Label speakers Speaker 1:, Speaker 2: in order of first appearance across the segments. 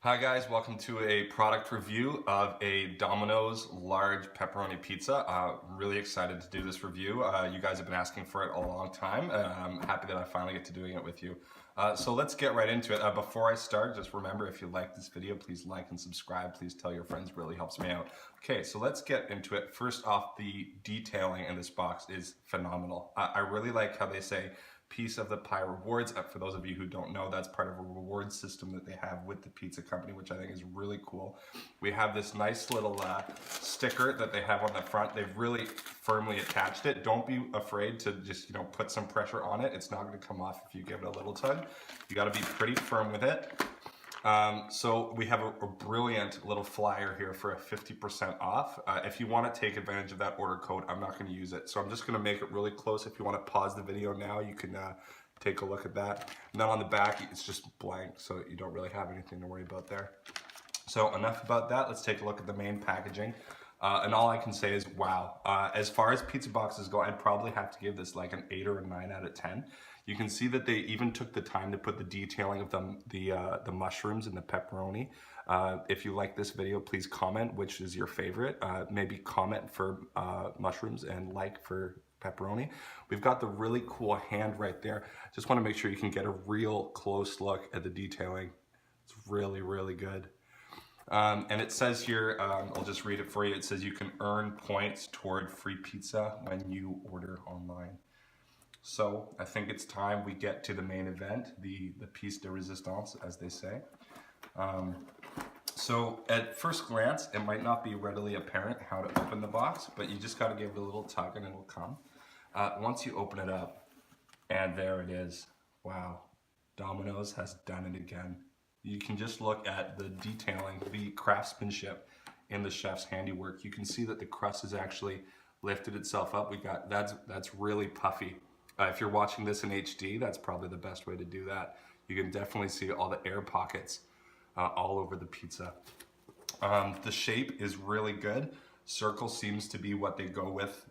Speaker 1: Hi guys, welcome to a product review of a Domino's large pepperoni pizza. Really excited to do this review. You guys have been asking for it a long time, and I'm happy that I finally get to doing it with you. So let's get right into it. Before I start, just remember, if you like this video, please like and subscribe. Please tell your friends, really helps me out. Okay, so let's get into it. First off, the detailing in this box is phenomenal. I really like how they say piece of the pie rewards. For those of you who don't know, that's part of a reward system that they have with the pizza company, which I think is really cool. We have this nice little sticker that they have on the front. They've really firmly attached it. Don't be afraid to just put some pressure on it. It's not going to come off if you give it a little tug. You got to be pretty firm with it. So we have a brilliant little flyer here for a 50% off. If you want to take advantage of that order code, I'm not going to use it. So I'm just going to make it really close. If you want to pause the video now, you can take a look at that. And then on the back, it's just blank, so you don't really have anything to worry about there. So enough about that. Let's take a look at the main packaging. And all I can say is, wow. As far as pizza boxes go, I'd probably have to give this like an 8 or a 9 out of 10. You can see that they even took the time to put the detailing of the mushrooms and the pepperoni. If you like this video, please comment which is your favorite. Maybe comment for mushrooms and like for pepperoni. We've got the really cool hand right there. Just want to make sure you can get a real close look at the detailing. It's really, really good. And it says here, I'll just read it for you. It says you can earn points toward free pizza when you order online. So I think it's time we get to the main event, the piece de resistance, as they say. So at first glance, it might not be readily apparent how to open the box, but you just got to give it a little tug and it'll come. Once you open it up, and there it is. Wow, Domino's has done it again. You can just look at the detailing, the craftsmanship in the chef's handiwork. You can see that the crust has actually lifted itself up. That's really puffy. If you're watching this in HD, that's probably the best way to do that. You can definitely see all the air pockets all over the pizza. The shape is really good. Circle seems to be what they go with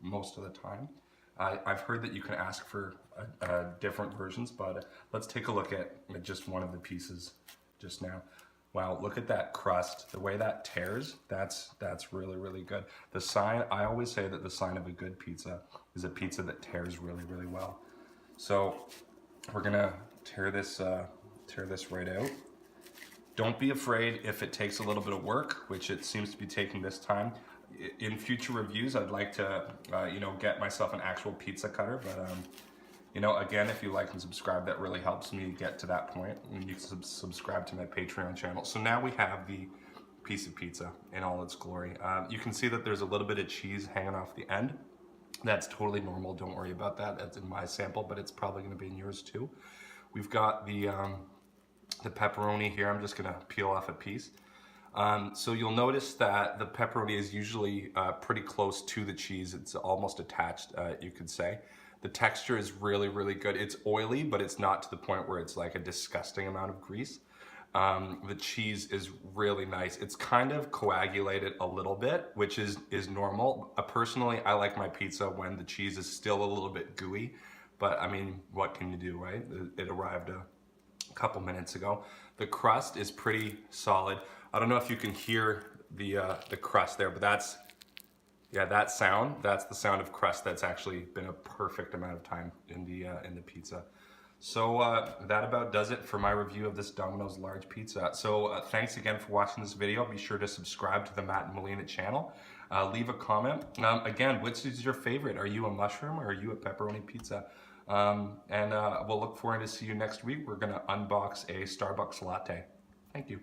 Speaker 1: most of the time. I've heard that you can ask for different versions, but let's take a look at just one of the pieces just now. Wow, look at that crust, the way that tears, that's really, really good. The sign, I always say that the sign of a good pizza is a pizza that tears really, really well. So we're gonna tear this right out. Don't be afraid if it takes a little bit of work, which it seems to be taking this time. In future reviews, I'd like to, get myself an actual pizza cutter, but again, if you like and subscribe, that really helps me get to that point. And you can subscribe to my Patreon channel. So now we have the piece of pizza in all its glory. You can see that there's a little bit of cheese hanging off the end. That's totally normal. Don't worry about that. That's in my sample, but it's probably going to be in yours too. We've got the pepperoni here. I'm just going to peel off a piece. So you'll notice that the pepperoni is usually pretty close to the cheese. It's almost attached, you could say. The texture is really, really good. It's oily, but it's not to the point where it's like a disgusting amount of grease. The cheese is really nice. It's kind of coagulated a little bit, which is normal. Personally, I like my pizza when the cheese is still a little bit gooey, but I mean, what can you do, right? It arrived a couple minutes ago. The crust is pretty solid. I don't know if you can hear the crust there, but that's the sound of crust that's actually been a perfect amount of time in the pizza. So that about does it for my review of this Domino's large pizza. So thanks again for watching this video. Be sure to subscribe to the Matt and Melina channel. Leave a comment. Again, which is your favorite? Are you a mushroom or are you a pepperoni pizza? We'll look forward to see you next week. We're gonna unbox a Starbucks latte. Thank you.